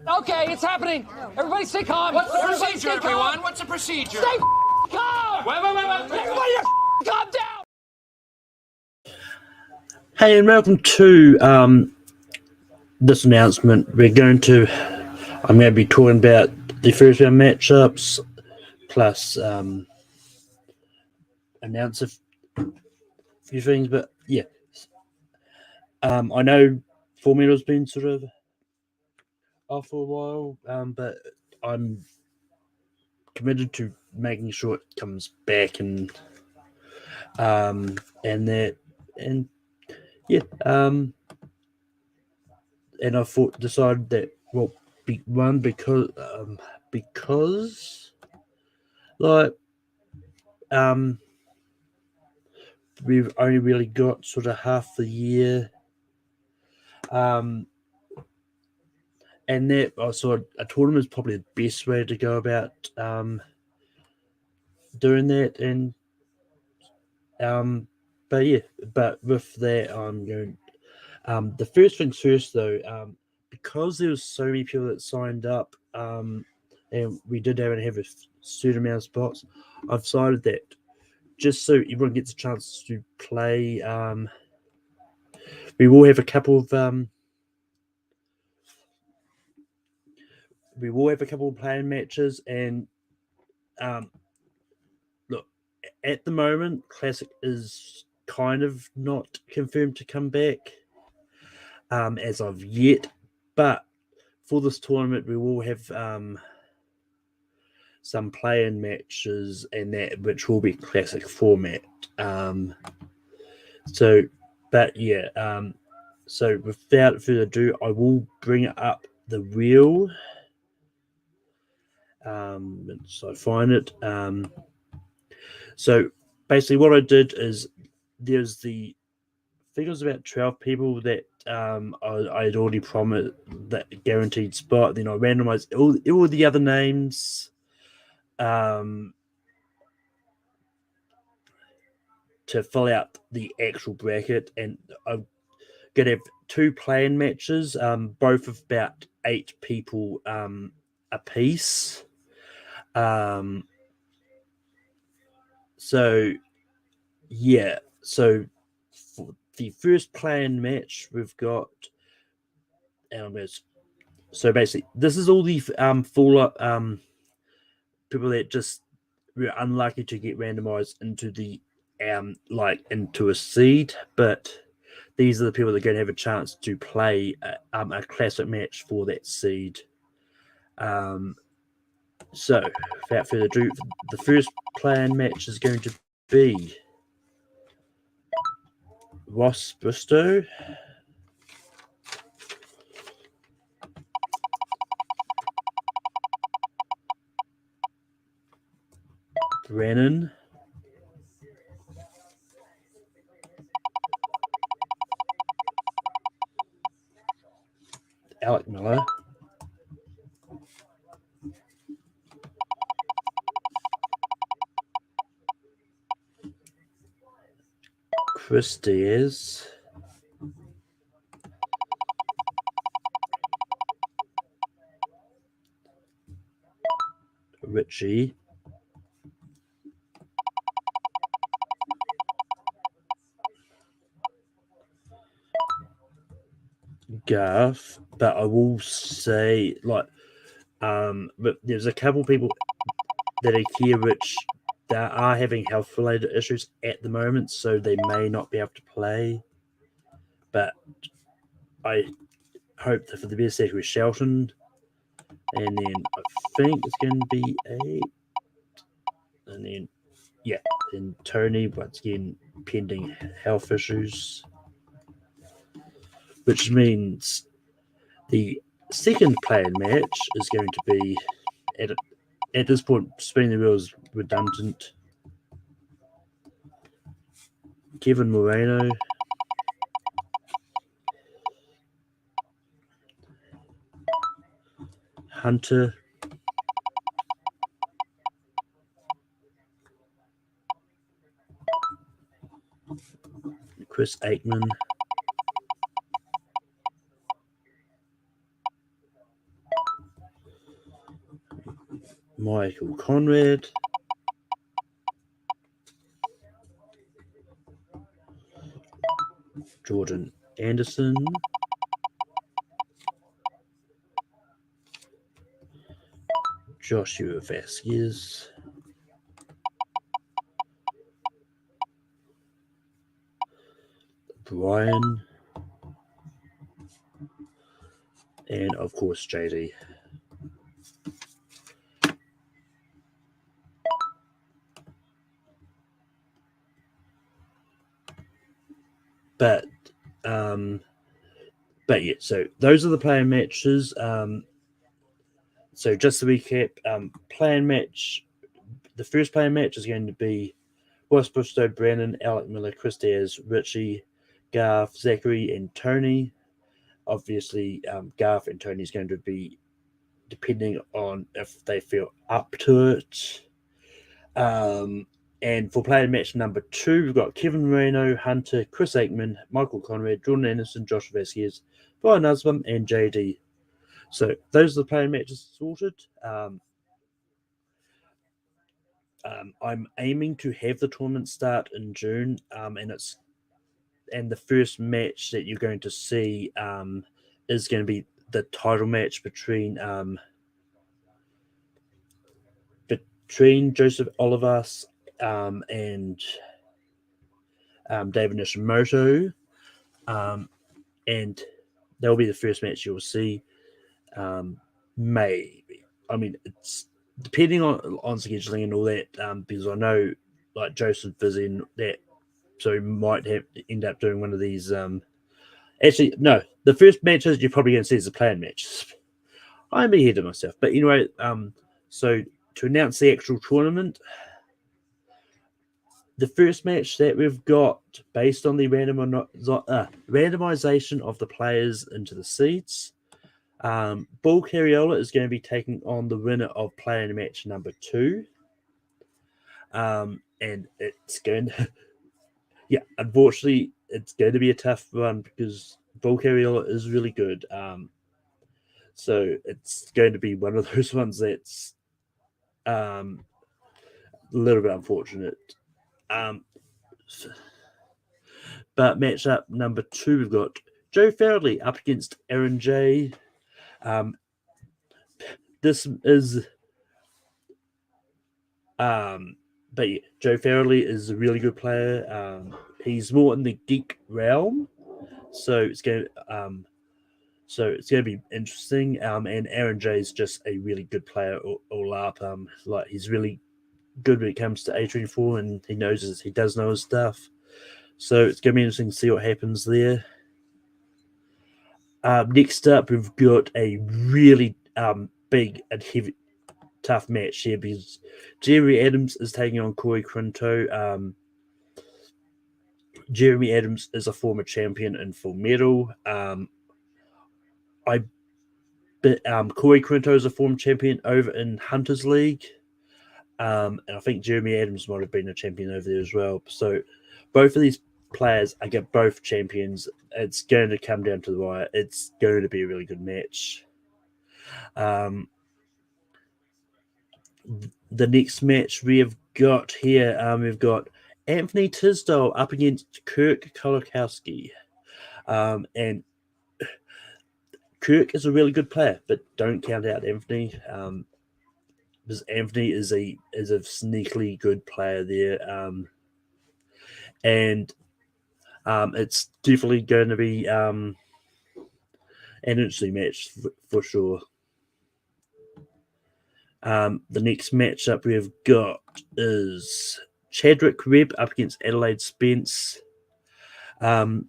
Okay, it's happening. Everybody stay calm. What's the Everybody procedure, stay everyone? calm. What's the procedure? Stay calm. Wait. Everybody calm down. Hey, and welcome to this announcement. I'm going to be talking about the first round matchups, plus announce a few things. But yeah, I know formula's been sort of off for a while, but I'm committed to making sure it comes back and and I decided that because like we've only really got sort of half the year, and that I thought a tournament is probably the best way to go about doing that. And but with that, I'm going. The first things first, though, because there was so many people that signed up, and we did have a certain amount of spots, I've decided that just so everyone gets a chance to play, we will have a couple of playing matches. And look, at the moment, Classic is kind of not confirmed to come back as of yet, but for this tournament we will have some play-in matches, and that which will be Classic format. So without further ado, I will bring up the wheel. So I find it. So basically, what I did is there's I think it was about 12 people that I had already promised that guaranteed spot. Then I randomized all the other names to fill out the actual bracket, and I'm going to have two play-in matches, both of about 8 people apiece. So for the first play-in match, we've got, so basically this is all the full people that just were unlucky to get randomized into the into a seed, but these are the people that are going to have a chance to play a classic match for that seed. So without further ado, the first play-in match is going to be Ross Bristow, Brennan, Alec Miller, Chris Diaz, Richie, Garth. But I will say, but there's a couple people that are here which that are having health-related issues at the moment, so they may not be able to play. But I hope that for the best that we're Shelton, and then I think it's going to be 8, and then Tony once again pending health issues, which means the second play-in match is going to be at this point spinning the wheels redundant. Kevin Moreno, Hunter, Chris Aikman, Michael Conrad, Jordan Anderson, Joshua Vasquez, Brian, and of course JD. But yeah, so those are the playing matches. So just to recap, playing match. The first playing match is going to be Ross Bushstow, Brandon, Alec Miller, Chris Diaz, Richie, Garth, Zachary, and Tony. Obviously, Garth and Tony is going to be depending on if they feel up to it. And for playing match number 2, we've got Kevin Moreno, Hunter, Chris Aikman, Michael Conrad, Jordan Anderson, Josh Vasquez, Brian Nussbaum, and JD. So those are the playing matches sorted. I'm aiming to have the tournament start in June, and the first match that you're going to see is going to be the title match between Joseph Olivas and David Nishimoto, and that'll be the first match you'll see. Maybe, I mean, it's depending on scheduling and all that, because I know like Joseph is in that, so we might end up doing one of these. Actually, no, the first matches you're probably going to see is the planned matches. I'm ahead of myself, but anyway, so to announce the actual tournament, the first match that we've got based on the randomization of the players into the seeds. Bull Cariola is going to be taking on the winner of playing match number 2. And it's going to, yeah, unfortunately, it's going to be a tough one because Bull Cariola is really good. So it's going to be one of those ones that's a little bit unfortunate. But matchup number 2, we've got Joe Farrelly up against Aaron J. This is, but yeah, Joe Farrelly is a really good player. He's more in the geek realm, so it's going to be interesting. And Aaron J is just a really good player all up. Like he's really good when it comes to A24, and he does know his stuff. So it's going to be interesting to see what happens there. Next up, we've got a really big and heavy, tough match here because Jeremy Adams is taking on Corey Quinto. Jeremy Adams is a former champion in Full Metal. Corey Quinto is a former champion over in Hunters League. And I think Jeremy Adams might have been a champion over there as well. So both of these players are both champions. It's going to come down to the wire. It's going to be a really good match. The next match we have got here, we've got Anthony Tisdall up against Kirk Kowalkalski. And Kirk is a really good player, but don't count out Anthony. Because Anthony is a sneakily good player there. And it's definitely going to be an interesting match for sure. The next matchup we've got is Chadwick Webb up against Adelaide Spence. Adelaide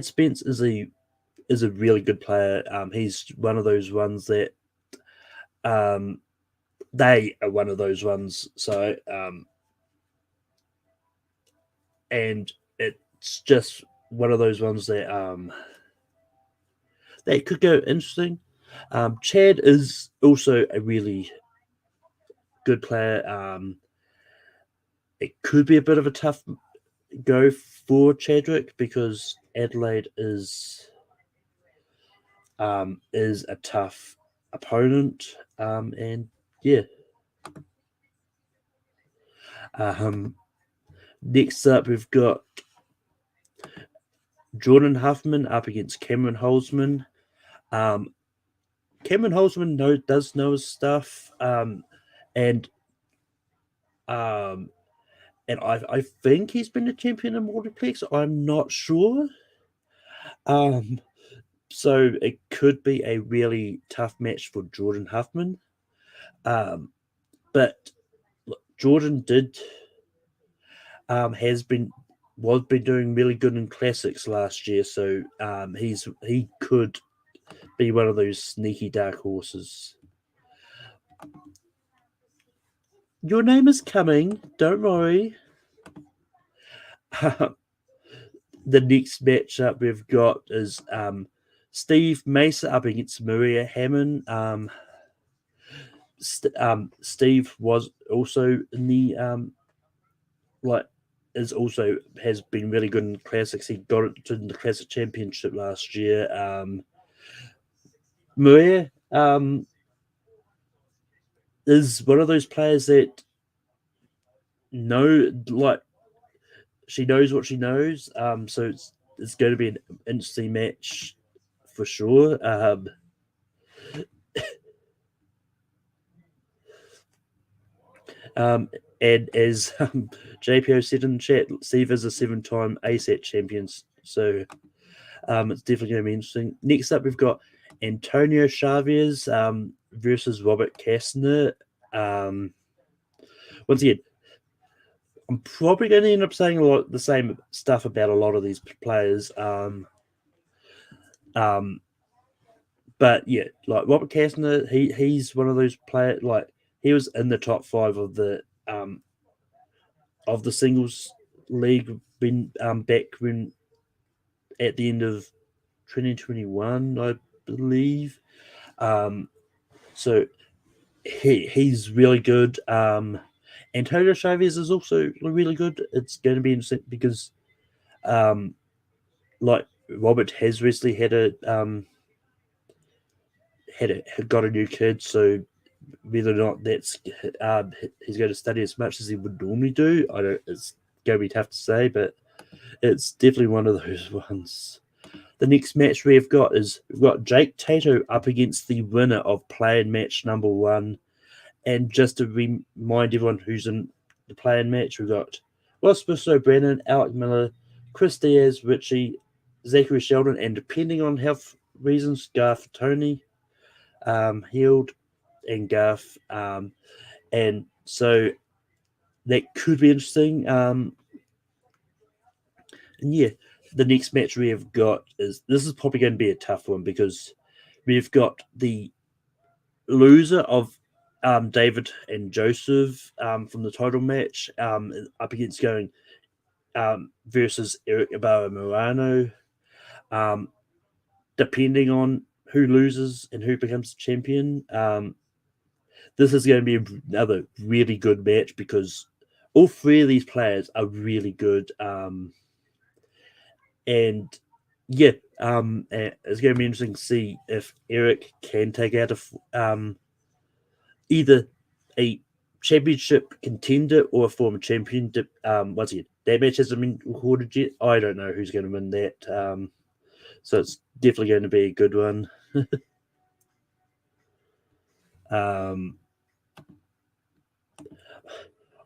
Spence is a really good player. He's one of those ones that they are one of those ones. So and it's just one of those ones that could go interesting. Chad is also a really good player. It could be a bit of a tough go for Chadwick because Adelaide is a tough opponent. And yeah. Next up, we've got Jordan Huffman up against Cameron Holzmann. Cameron Holzmann does know his stuff, and I think he's been a champion in multiplex. I'm not sure. So it could be a really tough match for Jordan Huffman. But Jordan was been doing really good in classics last year, so he could be one of those sneaky dark horses. Your name is coming, don't worry. The next matchup we've got is Steve Mesa up against Maria Hammond. Steve was also in the has been really good in classics. He got it to the classic championship last year. Maria is one of those players that she knows what she knows. So it's going to be an interesting match for sure. And as JPO said in the chat, Steve is a 7-time ASAT champion, so it's definitely going to be interesting. Next up, we've got Antonio Chavez versus Robert Castner. Once again, I'm probably going to end up saying the same stuff about a lot of these players. But yeah, like Robert Castner, he's one of those players. Like he was in the top 5 of the singles league back when at the end of 2021, I believe. So he's really good. Antonio Chavez is also really good. It's going to be interesting because, like Robert has recently got a new kid, so whether or not that's he's going to study as much as he would normally do, it's going to be tough to say, but it's definitely one of those ones. The next match we've got Jake Tato up against the winner of play-in match number 1. And just to remind everyone who's in the play-in match, we've got Ross Brennan, Alec Miller, Chris Diaz, Richie, Zachary Sheldon, and depending on health reasons, Garth Tony, Healed, and Garth. And so that could be interesting. And yeah, the next match we have got this is probably going to be a tough one because we've got the loser of David and Joseph from the title match up against going versus Eric Ibarra Morano. Depending on who loses and who becomes champion, this is going to be another really good match because all 3 of these players are really good. And yeah, it's going to be interesting to see if Eric can take out either a championship contender or a former champion. Once again, that match hasn't been recorded yet. I don't know who's going to win that. So it's definitely going to be a good one.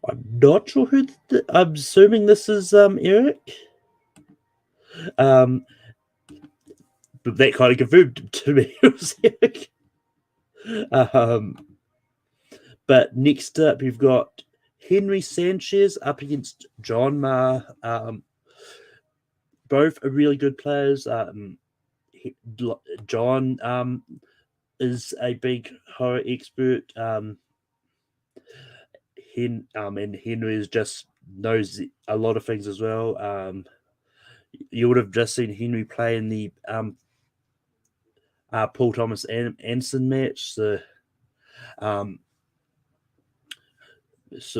I'm not sure who. I'm assuming this is Eric. But that kind of confirmed to me it was Eric. But next up, you've got Henry Sanchez up against John Maher. Both are really good players. John is a big horror expert. And Henry is just knows a lot of things as well. You would have just seen Henry play in the Paul Thomas Anderson match. So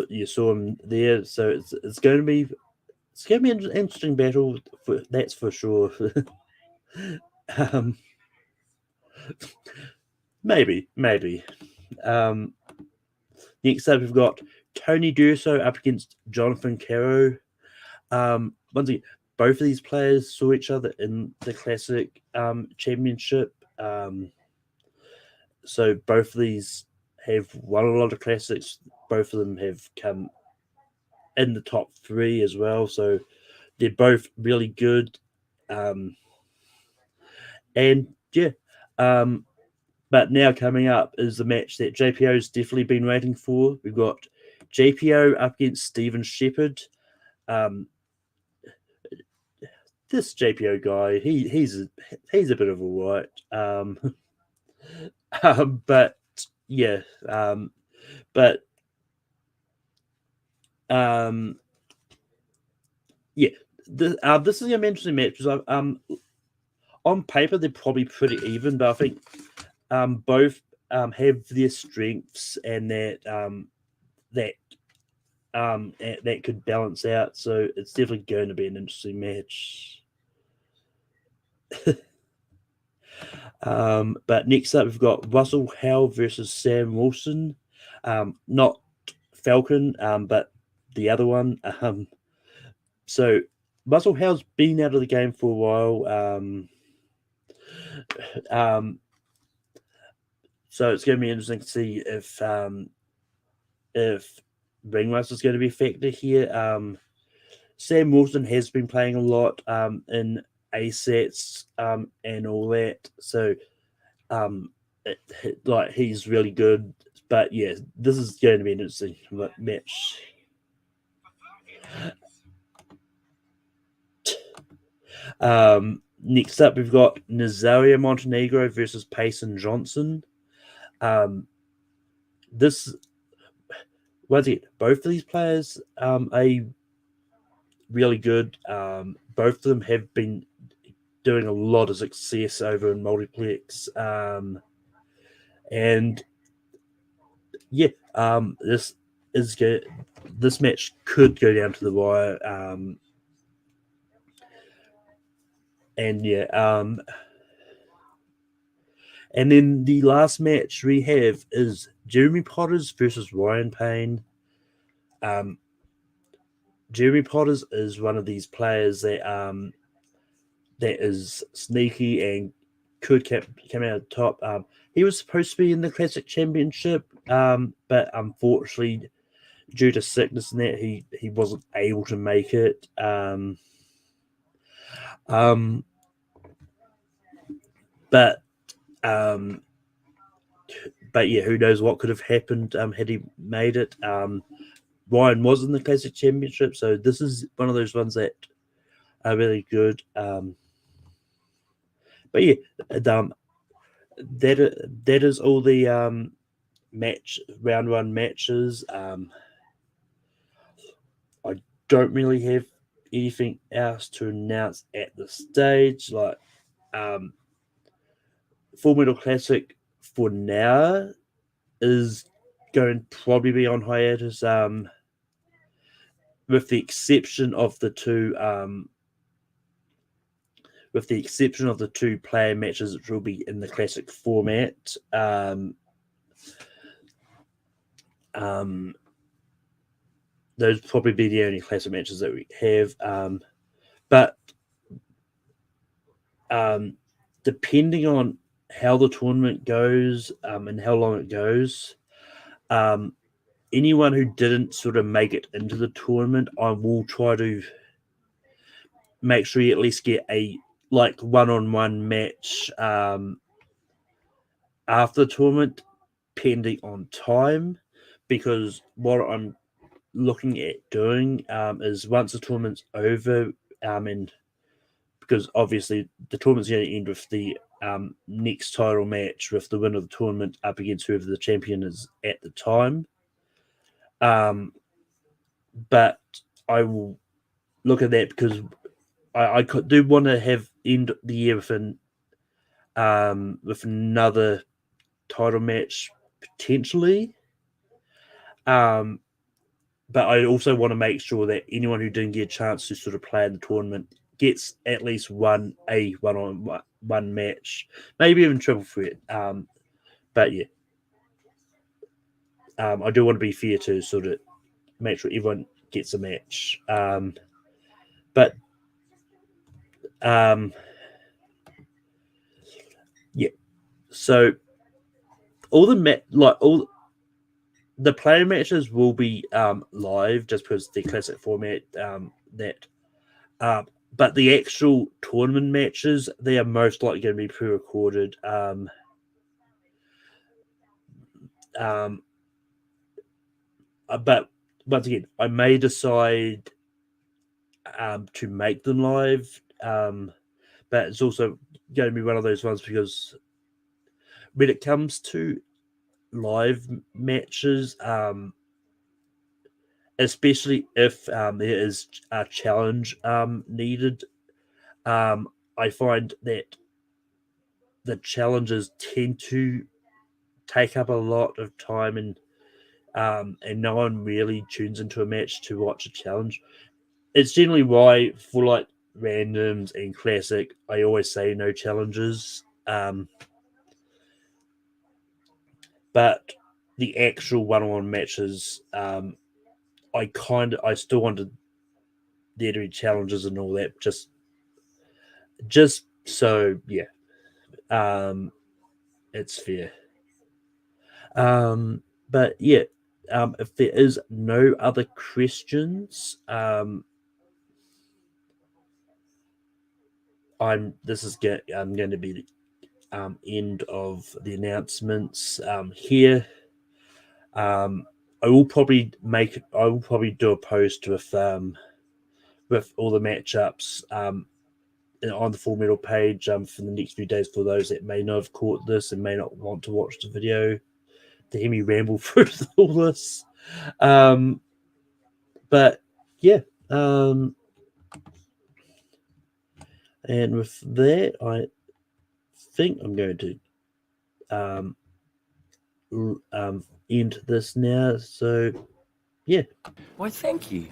you saw him there. So it's going to be an interesting battle. That's for sure. Maybe. Next up, we've got Tony Durso up against Jonathan Caro. Once again, both of these players saw each other in the Classic Championship. So both of these have won a lot of Classics. Both of them have come in the top 3 as well. So they're both really good. But now coming up is the match that JPO's definitely been waiting for. We've got JPO up against Stephen Shephard. This JPO guy, he's a bit of a white. But yeah, this is an interesting match because on paper they're probably pretty even, but I think both have their strengths and that could balance out. So it's definitely going to be an interesting match. But next up, we've got Russell Howell versus Sam Wilson. Not Falcon, but the other one. So Russell Howell's been out of the game for a while. So it's going to be interesting to see if ring rust is going to be a factor here. Sam Wilson has been playing a lot in ASATs and all that. So he's really good. But yeah, this is going to be an interesting match. Next up, we've got Nazario Montenegro versus Payson Johnson. Both of these players are really good. Both of them have been doing a lot of success over in multiplex. And yeah, this match could go down to the wire. And then the last match we have is Jeremy Potters versus Ryan Payne. Jeremy Potters is one of these players that is sneaky and could come out top. He was supposed to be in the Classic Championship, but unfortunately, due to sickness and that, he wasn't able to make it. But yeah, who knows what could have happened had he made it. Ryan was in the Classic Championship, so this is one of those ones that are really good. But yeah, that is all the round 1 matches. I don't really have anything else to announce at this stage. Like Full Metal Classic for now is going to probably be on hiatus, with the exception of the two player matches, which will be in the Classic format. Those probably be the only Classic matches that we have. But depending on how the tournament goes and how long it goes, anyone who didn't sort of make it into the tournament, I will try to make sure you at least get a one-on-one match after the tournament, pending on time, because what I'm looking at doing is once the tournament's over, and because obviously the tournament's going to end with the next title match with the winner of the tournament up against whoever the champion is at the time. But I will look at that because I do want to have end the year with another title match potentially. But I also want to make sure that anyone who didn't get a chance to sort of play in the tournament gets at least one-on-one match, maybe even triple threat. But But yeah, I do want to be fair to sort of make sure everyone gets a match. But yeah, so all the player matches will be live just because the classic format but the actual tournament matches, they are most likely going to be pre-recorded. But once again, I may decide to make them live. But it's also going to be one of those ones because when it comes to live matches, especially if there is a challenge needed, I find that the challenges tend to take up a lot of time, and no one really tunes into a match to watch a challenge. It's generally why for like randoms and classic, I always say no challenges. But the actual one-on-one matches, I still wanted there to be challenges and all that, just so yeah, it's fair. But yeah, if there is no other questions, I'm going to be the end of the announcements here. I will probably do a post with all the matchups on the Full Metal page for the next few days for those that may not have caught this and may not want to watch the video to hear me ramble through all this. But yeah, and with that, I think I'm going to end this now. So yeah. Why, thank you.